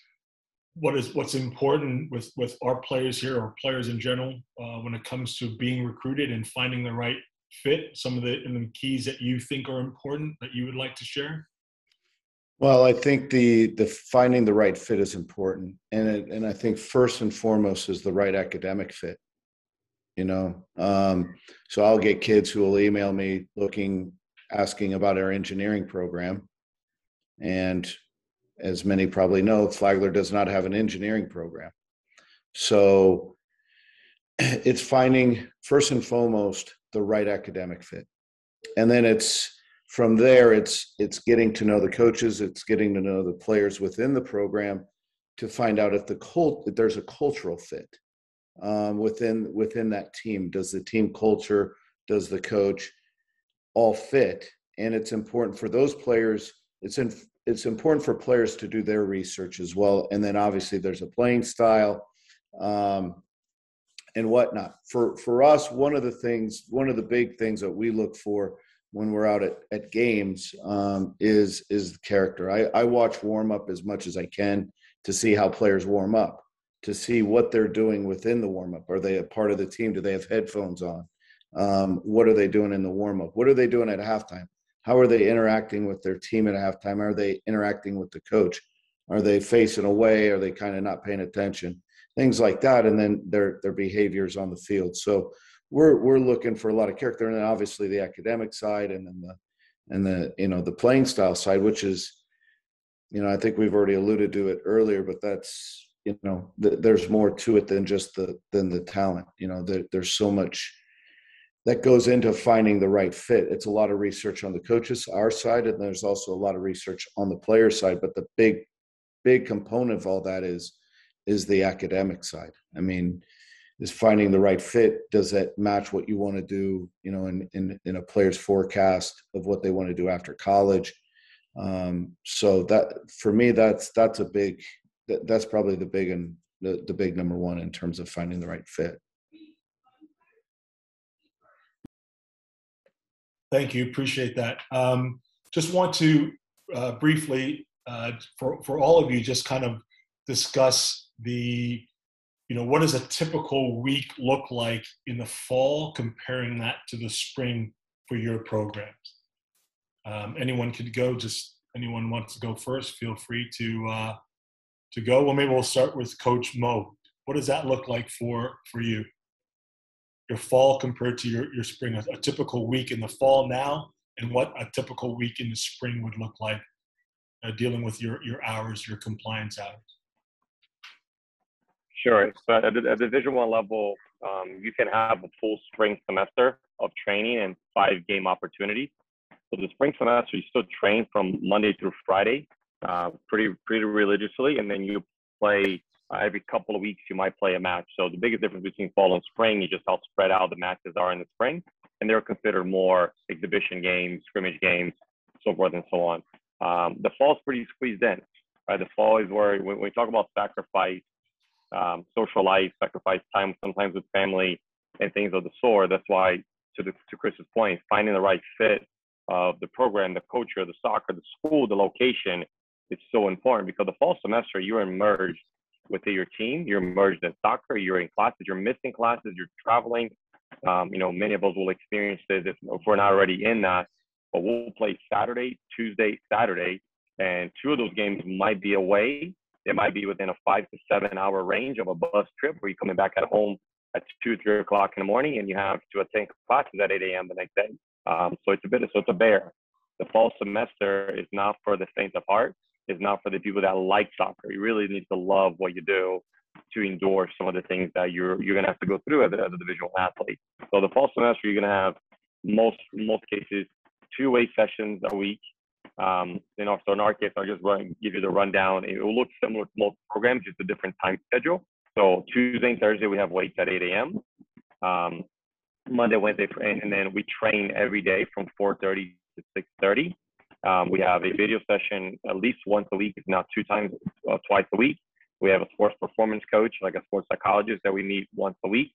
what's important with our players here, or players in general, when it comes to being recruited and finding the right fit? Some of the keys that you think are important that you would like to share? Well, I think the finding the right fit is important, and I think first and foremost is the right academic fit. So I'll get kids who will email me asking about our engineering program, and as many probably know, Flagler does not have an engineering program. So it's finding first and foremost the right academic fit, and then it's from there it's getting to know the coaches, it's getting to know the players within the program to find out if there's a cultural fit within that team. Does the team culture, does the coach all fit? And it's important for those players. It's important for players to do their research as well. And then obviously there's a playing style and whatnot. For us, one of the big things that we look for when we're out at games is the character. I watch warm up as much as I can to see how players warm up, to see what they're doing within the warm up. Are they a part of the team? Do they have headphones on? What are they doing in the warm up? What are they doing at halftime? How are they interacting with their team at halftime? Are they interacting with the coach? Are they facing away? Are they kind of not paying attention? Things like that. And then their behaviors on the field. So we're looking for a lot of character, and then obviously the academic side, and then the playing style side, which is, I think we've already alluded to it earlier, but that's, there's more to it than just the talent. There's so much that goes into finding the right fit. It's a lot of research on the coaches, our side, and there's also a lot of research on the player side. But the big component of all that is the academic side. I mean, is finding the right fit. Does that match what you want to do, in a player's forecast of what they want to do after college? So that, for me, that's probably the big number one in terms of finding the right fit. Thank you. Appreciate that. Just want to briefly, for all of you, just kind of discuss what does a typical week look like in the fall, comparing that to the spring for your programs. Anyone could go. Just anyone wants to go first, feel free to go. Well, maybe we'll start with Coach Mo. What does that look like for you? Your fall compared to your spring, a typical week in the fall now, and what a typical week in the spring would look like, dealing with your hours, your compliance hours. Sure. So at the Division I level, you can have a full spring semester of training and 5 game opportunities. So the spring semester, you still train from Monday through Friday, pretty religiously, and then you play every couple of weeks. You might play a match. So the biggest difference between fall and spring is just how spread out the matches are in the spring, and they're considered more exhibition games, scrimmage games, so forth and so on. The fall is pretty squeezed in. Right? The fall is where when we talk about sacrifice, social life, sacrifice time sometimes with family and things of the sort. That's why, to Chris's point, finding the right fit of the program, the culture, the soccer, the school, the location is so important, because the fall semester you're immersed within your team, you're immersed in soccer, you're in classes, you're missing classes, you're traveling. Many of us will experience this if we're not already in that, but we'll play Saturday, Tuesday, Saturday, and 2 of those games might be away. It might be within a 5 to 7 hour range of a bus trip, where you're coming back at home at 2, 3 o'clock in the morning, and you have to attend classes at 8 a.m. the next day. So it's a bear. The fall semester is not for the faint of heart. It's not for the people that like soccer. You really need to love what you do to endure some of the things that you're going to have to go through as a Division I athlete. So the fall semester, you're going to have most cases 2 away sessions a week. So in our case, I'll just give you the rundown. It will look similar to most programs, just a different time schedule. So Tuesday and Thursday, we have weights at 8 a.m. Monday, Wednesday, and then we train every day from 4:30 to 6:30. We have a video session at least once a week, if not twice a week. We have a sports performance coach, like a sports psychologist, that we meet once a week.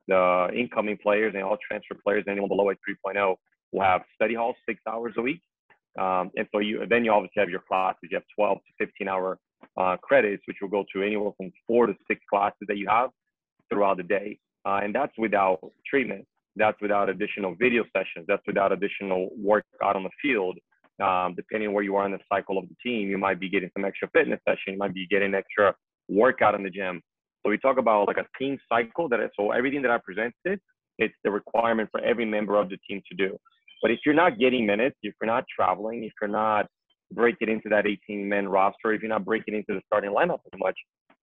The incoming players and all transfer players, anyone below at 3.0, will have study halls 6 hours a week. And so you obviously have your classes. You have 12 to 15-hour credits, which will go to anywhere from 4 to 6 classes that you have throughout the day. And that's without treatment. That's without additional video sessions. That's without additional work out on the field. Depending on where you are in the cycle of the team, you might be getting some extra fitness session. You might be getting extra workout in the gym. So we talk about like a team cycle so everything that I presented, it's the requirement for every member of the team to do. But if you're not getting minutes, if you're not traveling, if you're not breaking into that 18-man roster, if you're not breaking into the starting lineup as much,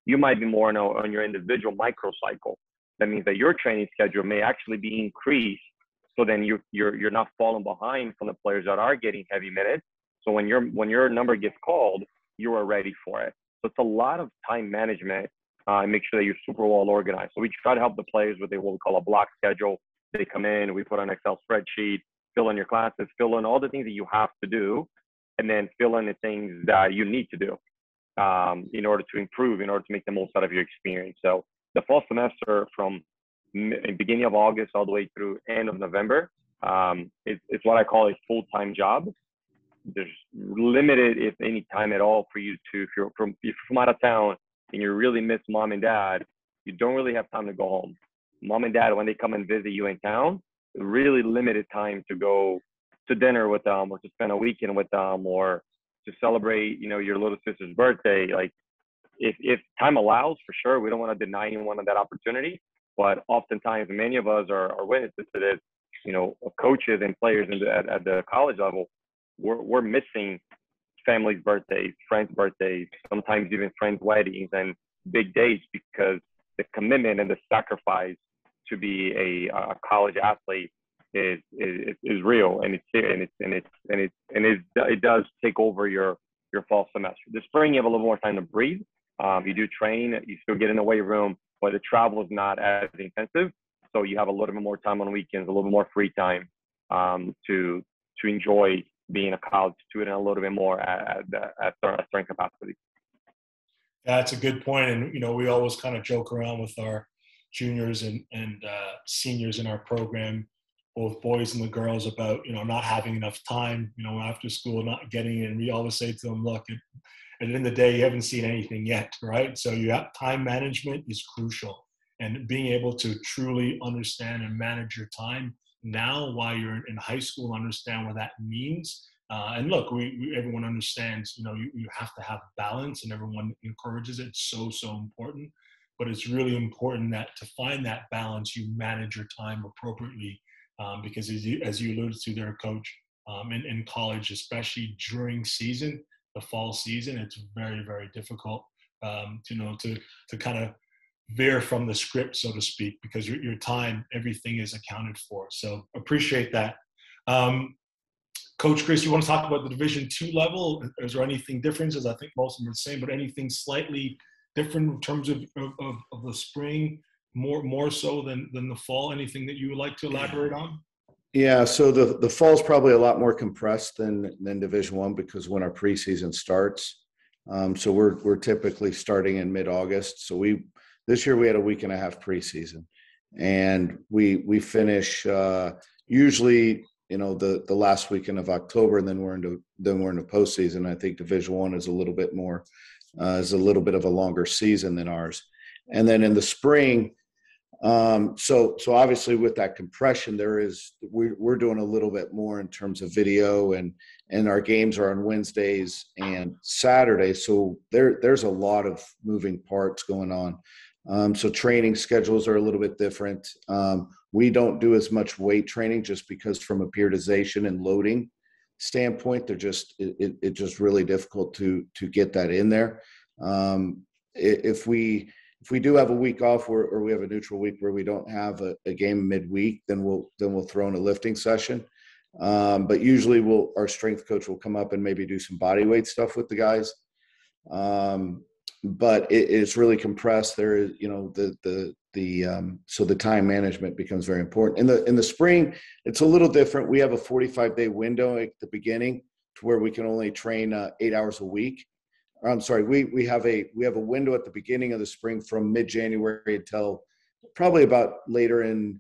you might be more on your individual microcycle. That means that your training schedule may actually be increased. So then you're not falling behind from the players that are getting heavy minutes. So when your number gets called, you are ready for it. So it's a lot of time management and make sure that you're super well organized. So we try to help the players with what we call a block schedule. They come in, we put on an Excel spreadsheet, fill in your classes, fill in all the things that you have to do, and then fill in the things that you need to do in order to improve, in order to make the most out of your experience. So the fall semester from beginning of August all the way through end of November, it's what I call a full-time job. There's limited, if any, time at all for you to, if you're from out of town and you really miss mom and dad, you don't really have time to go home. Mom and dad, when they come and visit you in town, really limited time to go to dinner with them or to spend a weekend with them or to celebrate, your little sister's birthday. Like if time allows, for sure, we don't want to deny anyone of that opportunity. But oftentimes, many of us are witnesses to this, coaches and players at the college level, we're missing families' birthdays, friends' birthdays, sometimes even friends' weddings and big days because the commitment and the sacrifice to be a college athlete is real, and it does take over your fall semester. The spring, you have a little more time to breathe. You do train, you still get in the weight room, but the travel is not as intensive, so you have a little bit more time on weekends, a little bit more free time to enjoy being a college student a little bit more at certain capacity. That's a good point, and we always kind of joke around with our juniors and seniors in our program, both boys and the girls, about not having enough time, after school, not getting in. We always say to them, look, at the end of the day, you haven't seen anything yet, right? So you have time management is crucial, and being able to truly understand and manage your time now while you're in high school, understand what that means. And look, everyone understands, you have to have balance, and everyone encourages it. It's so important. But it's really important that to find that balance, you manage your time appropriately, because as you alluded to there, Coach, in college, especially during season, the fall season, it's very, very difficult, to kind of veer from the script, so to speak, because your time, everything is accounted for. So appreciate that. Coach Chris, you want to talk about the Division II level? Is there anything different? As I think most of them are the same, but anything slightly different in terms of the spring, more so than the fall? Anything that you would like to elaborate on? Yeah, so the fall is probably a lot more compressed than Division I because when our preseason starts. So we're typically starting in mid-August. So this year we had a week and a half preseason, and we finish usually the last weekend of October, and then we're into postseason. I think Division I is a little bit more is a little bit of a longer season than ours, and then in the spring. So obviously with that compression, we're doing a little bit more in terms of video, and our games are on Wednesdays and Saturdays. So there's a lot of moving parts going on. So training schedules are a little bit different. We don't do as much weight training just because from a periodization and loading standpoint, it's just really difficult to get that in there. If we do have a week off or we have a neutral week where we don't have a game midweek, then we'll throw in a lifting session. But usually our strength coach will come up and maybe do some body weight stuff with the guys. But it's really compressed. There is, so the time management becomes very important. In the spring, it's a little different. We have a 45-day window at the beginning to where we can only train 8 hours a week. I'm sorry, we have a window at the beginning of the spring from mid-January until probably about later in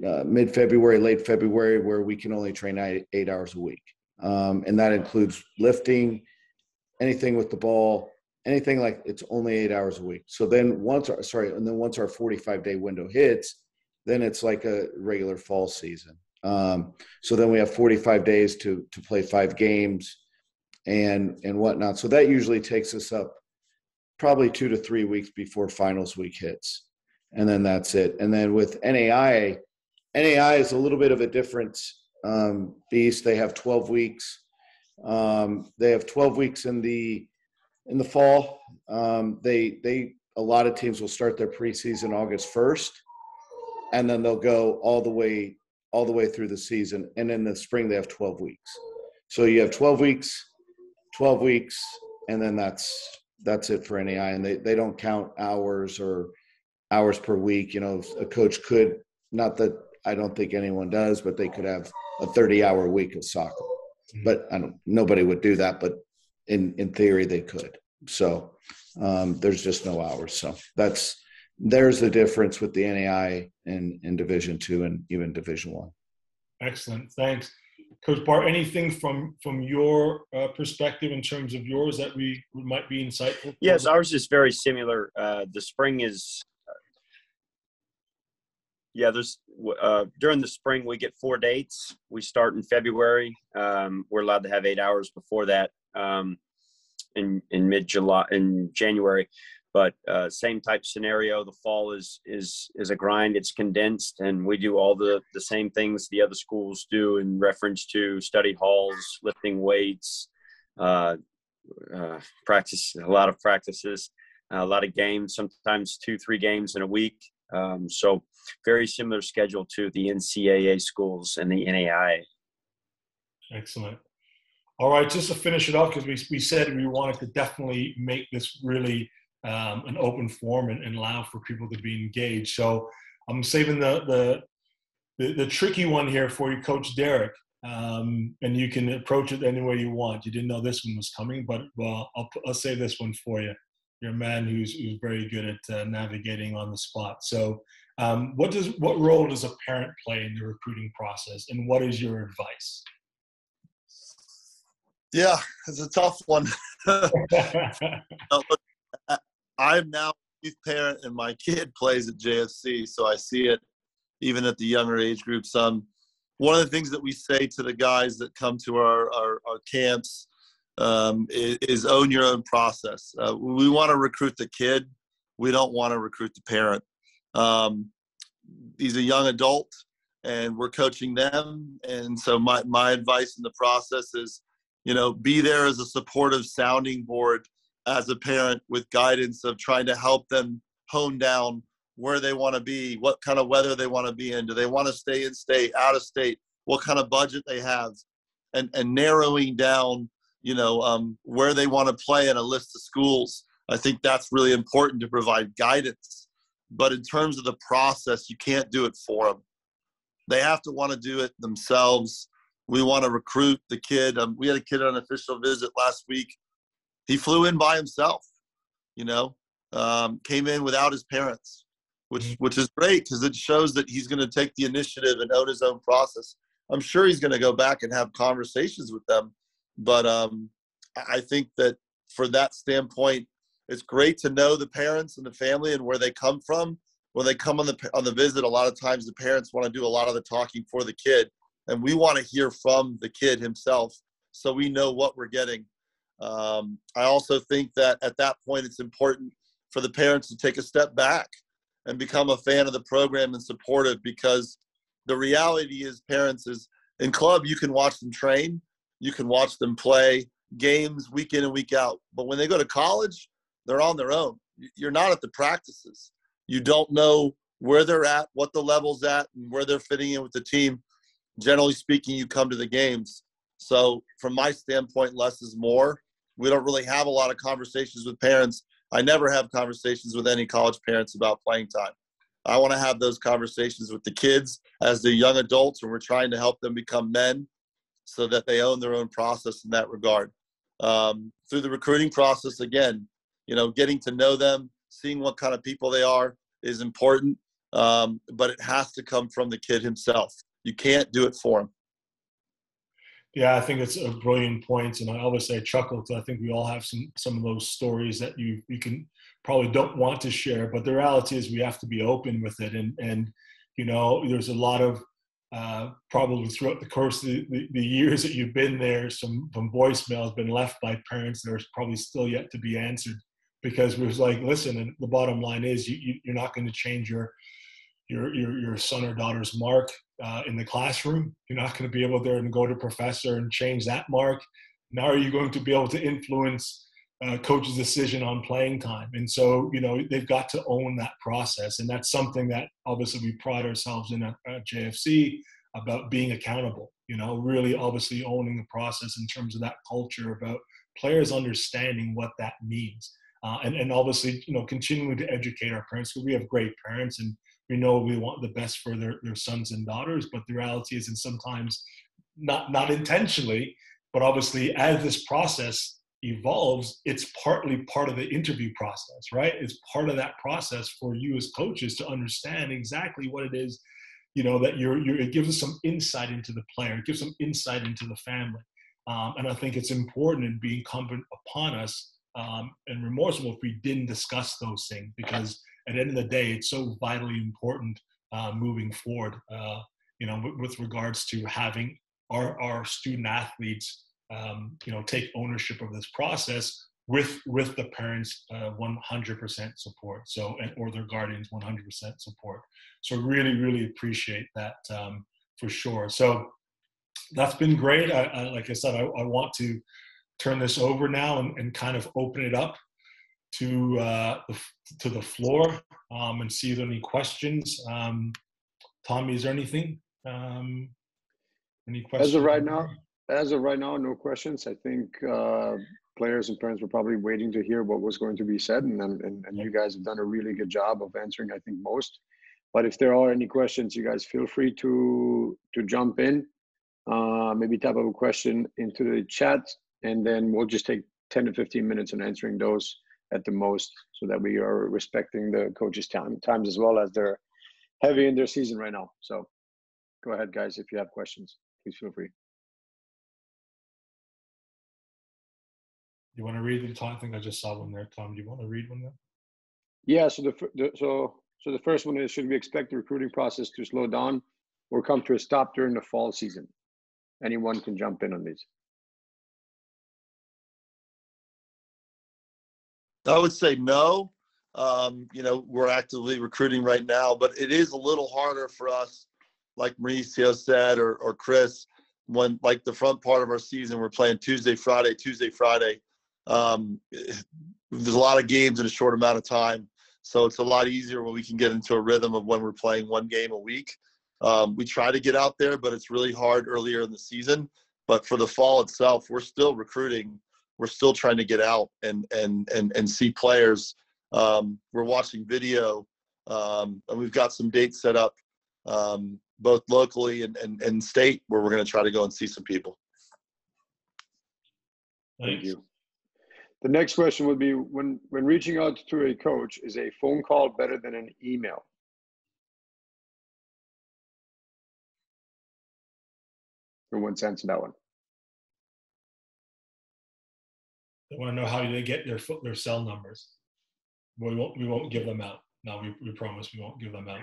mid-February, late February, where we can only train 8 hours a week. And that includes lifting, anything with the ball, anything like it's only 8 hours a week. So then once our 45-day window hits, then it's like a regular fall season. So then we have 45 days to play 5 games and whatnot. So that usually takes us up probably 2 to 3 weeks before finals week hits. And then that's it. And then with NAI is a little bit of a different beast. They have 12 weeks. They have 12 weeks in the fall. A lot of teams will start their preseason August 1st, and then they'll go all the way through the season. And in the spring, they have 12 weeks. So you have 12 weeks, and then that's it for NAI. And they don't count hours per week. You know, a coach could, not that I don't think anyone does, but they could have a 30-hour week of soccer. But nobody would do that, but in theory they could. So there's just no hours. So there's the difference with the NAI in Division II and even Division I. Excellent, thanks, Coach Bart. Anything from your perspective in terms of yours that we might be insightful? Yes, ours is very similar. The spring is. There's during the spring we get 4 dates. We start in February. We're allowed to have 8 hours before that in January. But same type scenario. The fall is a grind. It's condensed, and we do all the same things the other schools do in reference to study halls, lifting weights, practice. A lot of practices, a lot of games. Sometimes 2-3 games in a week. So very similar schedule to the NCAA schools and the NAI. Excellent. All right, just to finish it off, because we said we wanted to definitely make this really an open forum and allow for people to be engaged. So I'm saving the tricky one here for you, Coach Derek, and you can approach it any way you want. You didn't know this one was coming, but well, I'll save this one for you. You're a man who's very good at navigating on the spot. So what role does a parent play in the recruiting process, and what is your advice? Yeah, it's a tough one. I'm now a youth parent, and my kid plays at JFC, so I see it even at the younger age groups. One of the things that we say to the guys that come to our camps is own your own process. We want to recruit the kid. We don't want to recruit the parent. He's a young adult, and we're coaching them. And so my advice in the process is, be there as a supportive sounding board as a parent with guidance of trying to help them hone down where they want to be, what kind of weather they want to be in. Do they want to stay in state, out of state, what kind of budget they have, and narrowing down, where they want to play in a list of schools. I think that's really important to provide guidance. But in terms of the process, you can't do it for them. They have to want to do it themselves. We want to recruit the kid. We had a kid on an official visit last week. He flew in by himself, came in without his parents, which is great because it shows that he's going to take the initiative and own his own process. I'm sure he's going to go back and have conversations with them. But I think that for that standpoint, it's great to know the parents and the family and where they come from. When they come on the visit, a lot of times the parents want to do a lot of the talking for the kid. And we want to hear from the kid himself so we know what we're getting. I also think that at that point, it's important for the parents to take a step back and become a fan of the program and supportive, because the reality is parents is in club, you can watch them train, you can watch them play games week in and week out. But when they go to college, they're on their own. You're not at the practices. You don't know where they're at, what the level's at, and where they're fitting in with the team. Generally speaking, you come to the games. So from my standpoint, less is more. We don't really have a lot of conversations with parents. I never have conversations with any college parents about playing time. I want to have those conversations with the kids as they're young adults, and we're trying to help them become men so that they own their own process in that regard. Through the recruiting process, again, getting to know them, seeing what kind of people they are is important, but it has to come from the kid himself. You can't do it for him. Yeah, I think it's a brilliant point, and I always say chuckle because I think we all have some of those stories that you can probably don't want to share, but the reality is we have to be open with it, and there's a lot of probably throughout the course of the years that you've been there, some voicemail has been left by parents that are probably still yet to be answered, because we was like, listen, and the bottom line is you're not going to change your son or daughter's mark in the classroom. You're not going to be able there and go to professor and change that mark. Now are you going to be able to influence coach's decision on playing time? And so, they've got to own that process. And that's something that obviously we pride ourselves in at JFC about being accountable, really obviously owning the process in terms of that culture about players understanding what that means. And obviously, continuing to educate our parents, because we have great parents and we know we want the best for their sons and daughters, but the reality is, and sometimes not intentionally, but obviously as this process evolves, it's partly part of the interview process, right? It's part of that process for you as coaches to understand exactly what it is, that it gives us some insight into the player, it gives some insight into the family. And I think it's important and be incumbent upon us and remorseful if we didn't discuss those things, because at the end of the day, it's so vitally important moving forward, with regards to having our student athletes, take ownership of this process with the parents' 100% support. So, or their guardians' 100% support. So really, really appreciate that for sure. So that's been great. Like I said, I want to turn this over now and kind of open it up to the floor and see if there are any questions. Tommy, is there anything? Any questions? As of right now, no questions. I think players and parents were probably waiting to hear what was going to be said, and you guys have done a really good job of answering, I think, most. But if there are any questions, you guys feel free to jump in. Maybe type of a question into the chat, and then we'll just take 10 to 15 minutes on answering those at the most, so that we are respecting the coaches' times as well, as they're heavy in their season right now. So go ahead, guys. If you have questions, please feel free. You want to read them, Tom? I think I just saw one there. Tom, do you want to read one there? Yeah. So the first one is: should we expect the recruiting process to slow down or come to a stop during the fall season? Anyone can jump in on these. I would say no. We're actively recruiting right now, but it is a little harder for us, like Mauricio said, or Chris, when like the front part of our season, we're playing Tuesday, Friday. There's a lot of games in a short amount of time. So it's a lot easier when we can get into a rhythm of when we're playing one game a week. We try to get out there, but it's really hard earlier in the season. But for the fall itself, we're still recruiting. We're still trying to get out and see players. We're watching video, and we've got some dates set up, both locally and state, where we're going to try to go and see some people. Thank you. The next question would be, when reaching out to a coach, is a phone call better than an email? Who wants to answer that one? They want to know how they get their cell numbers. We won't give them out. No, we promise we won't give them out.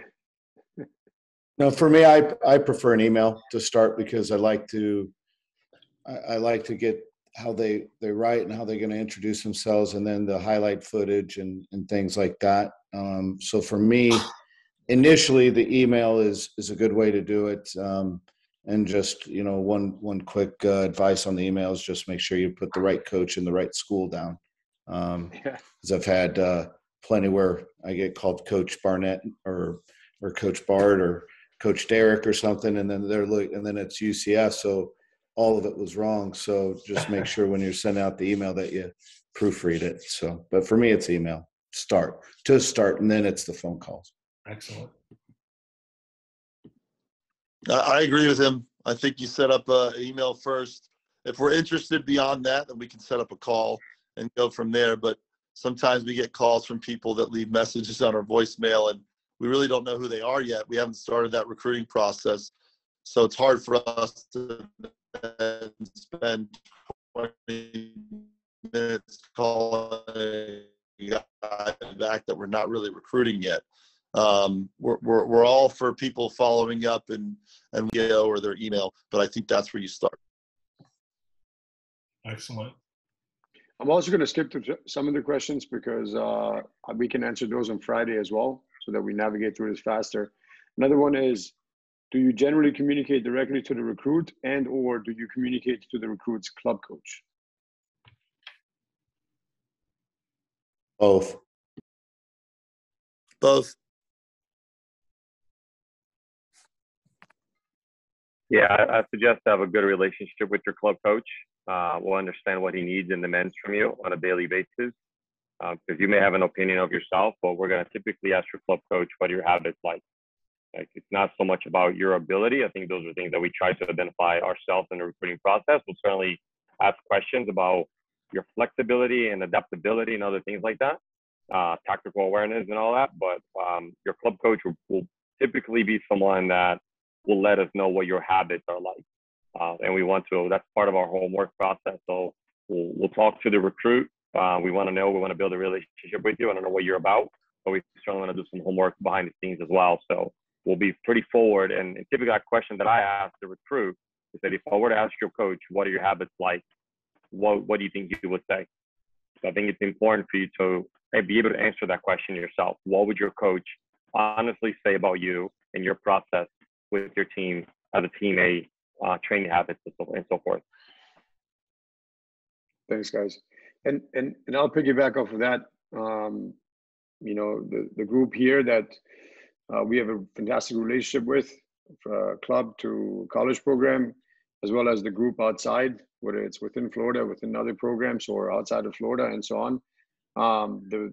No, for me, I prefer an email to start, because I like to get how they write and how they're going to introduce themselves, and then the highlight footage and things like that. So for me, initially the email is a good way to do it. And just, one quick advice on the email is just make sure you put the right coach in the right school down. Because I've had plenty where I get called Coach Barnett or Coach Bart or Coach Derek or something, and then and then it's UCF. So all of it was wrong. So just make sure when you're sending out the email that you proofread it. So, but for me, it's email to start, and then it's the phone calls. Excellent. I agree with him. I think you set up an email first. If we're interested beyond that, then we can set up a call and go from there. But sometimes we get calls from people that leave messages on our voicemail, and we really don't know who they are yet. We haven't started that recruiting process. So it's hard for us to spend 20 minutes calling a guy back that we're not really recruiting yet. We're all for people following up and or their email, but I think that's where you start. Excellent. I'm also going to skip to some of the questions because we can answer those on Friday as well, so that we navigate through this faster. Another one is, do you generally communicate directly to the recruit or do you communicate to the recruit's club coach? Both. Both. Yeah, I suggest to have a good relationship with your club coach. We'll understand what he needs and demands from you on a daily basis. Because you may have an opinion of yourself, but we're going to typically ask your club coach what your habits like. Like, it's not so much about your ability. I think those are things that we try to identify ourselves in the recruiting process. We'll certainly ask questions about your flexibility and adaptability and other things like that, tactical awareness and all that. But your club coach will typically be someone that will let us know what your habits are like. And we want to, that's part of our homework process. So we'll talk to the recruit. We want to know, we want to build a relationship with you. I don't know what you're about, but we certainly want to do some homework behind the scenes as well. So we'll be pretty forward. And typically a question that I ask the recruit is that if I were to ask your coach, what are your habits like? What do you think you would say? So I think it's important for you to be able to answer that question yourself. What would your coach honestly say about you and your process with your team as a teammate, training habits and so forth? Thanks, guys. And I'll piggyback off of that. You know, the group here that we have a fantastic relationship with, club to college program, as well as the group outside, whether it's within Florida, within other programs, or outside of Florida, and so on. The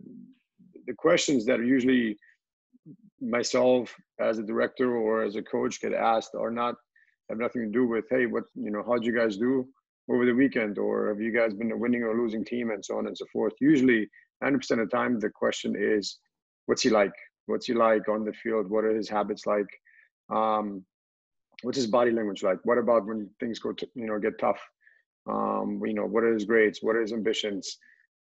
questions that are usually myself as a director or as a coach get asked have nothing to do with, hey, how'd you guys do over the weekend, or have you guys been a winning or losing team, and so on and so forth. Usually 90% of the time the question is, what's he like? What's he like on the field? What are his habits like? What's his body language like? What about when things get tough? What are his grades? What are his ambitions?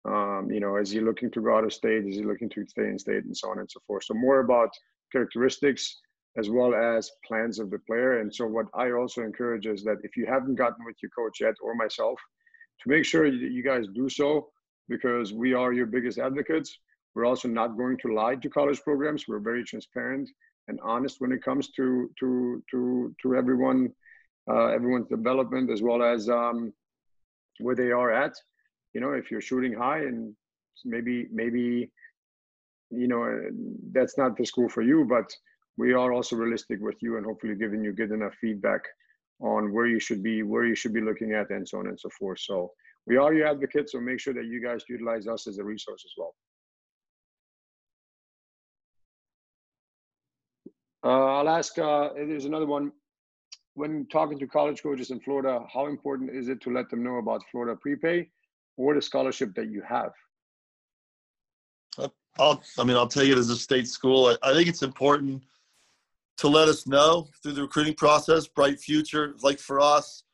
Is he looking to go out of state? Is he looking to stay in state, and so on and so forth? So more about characteristics as well as plans of the player. And so what I also encourage is that if you haven't gotten with your coach yet, or myself, to make sure that you guys do so, because we are your biggest advocates. We're also not going to lie to college programs. We're very transparent and honest when it comes to everyone, everyone's development, as well as where they are at. If you're shooting high and maybe that's not the school for you, but we are also realistic with you and hopefully giving you good enough feedback on where you should be looking at, and so on and so forth. So we are your advocates, so make sure that you guys utilize us as a resource as well. I'll ask, there's another one. When talking to college coaches in Florida, how important is it to let them know about Florida prepay or the scholarship that you have? I'll tell you, as a state school, I think it's important to let us know through the recruiting process. Bright future, like for us,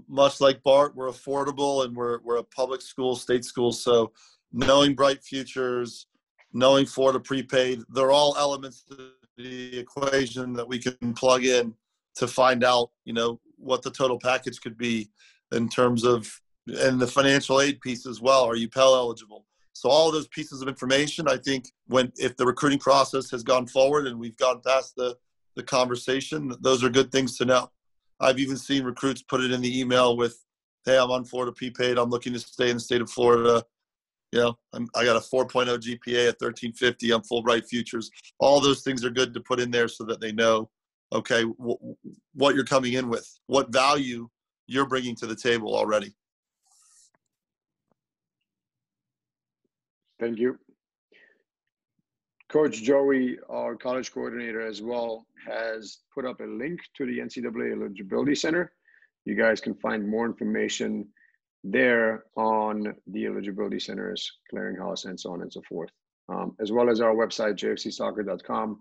much like Bart, we're affordable and we're a public school, state school. So knowing bright futures, knowing Florida prepaid, they're all elements of the equation that we can plug in to find out, what the total package could be in terms of, and the financial aid piece as well. Are you Pell eligible? So all of those pieces of information, I think if the recruiting process has gone forward and we've gone past the conversation, those are good things to know. I've even seen recruits put it in the email with, hey, I'm on Florida prepaid. I'm looking to stay in the state of Florida. I got a 4.0 GPA at 1350. I'm Fulbright futures. All those things are good to put in there so that they know, okay, what you're coming in with, what value you're bringing to the table already. Thank you. Coach Joey, our college coordinator as well, has put up a link to the NCAA Eligibility Center. You guys can find more information there on the Eligibility Center's clearinghouse, and so on and so forth, as well as our website, jfcsoccer.com,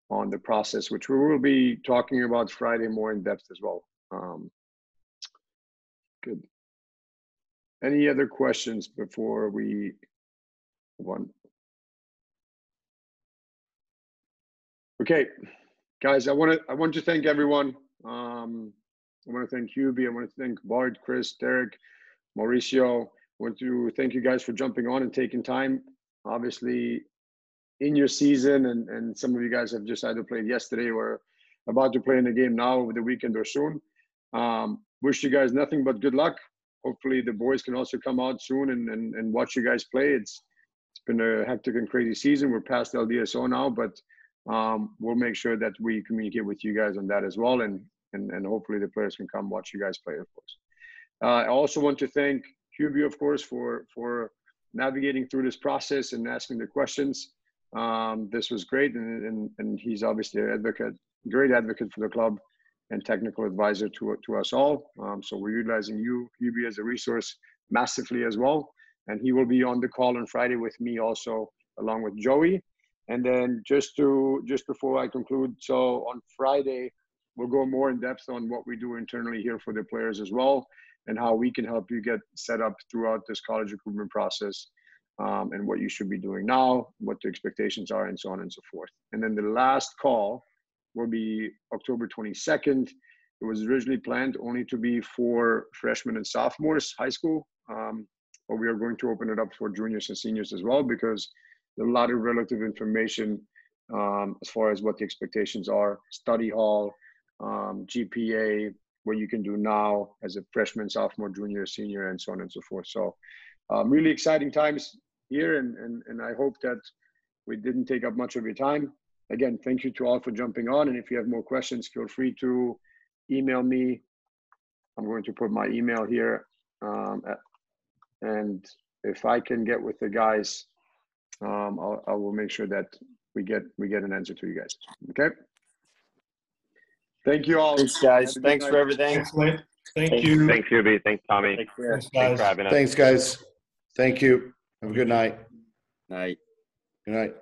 on the process, which we will be talking about Friday more in depth as well. Good. Any other questions before we move on? Okay, guys, I want to thank everyone. I want to thank Hubie. I want to thank Bart, Chris, Derek, Mauricio. I want to thank you guys for jumping on and taking time. Obviously, in your season, and some of you guys have just either played yesterday or about to play in a game now over the weekend or soon. Wish you guys nothing but good luck. Hopefully the boys can also come out soon and watch you guys play. It's been a hectic and crazy season. We're past LDSO now, but we'll make sure that we communicate with you guys on that as well, and hopefully the players can come watch you guys play, of course. I also want to thank Hubie, of course, for navigating through this process and asking the questions. This was great, and he's obviously an advocate, great advocate for the club and technical advisor to us all. So we're utilizing you, Hubie, as a resource massively as well. And he will be on the call on Friday with me also, along with Joey. And then just before I conclude, so on Friday, we'll go more in depth on what we do internally here for the players as well, and how we can help you get set up throughout this college recruitment process, and what you should be doing now, what the expectations are, and so on and so forth. And then the last call will be October 22nd. It was originally planned only to be for freshmen and sophomores, high school, but we are going to open it up for juniors and seniors as well, because there's a lot of relative information as far as what the expectations are, study hall, GPA, what you can do now as a freshman, sophomore, junior, senior, and so on and so forth. So really exciting times here, and I hope that we didn't take up much of your time. Again, thank you to all for jumping on, and if you have more questions, feel free to email me. I'm going to put my email here, and if I can get with the guys, I will make sure that we get an answer to you guys. Okay. Thank you all. Thanks, guys. Thanks for everything. Excellent. Thank you. Thanks, Hubie. Thanks, Tommy. Take care. Thanks, Thanks guys. for having us. Thanks, guys. Thank you. Have a good night. Night. Good night.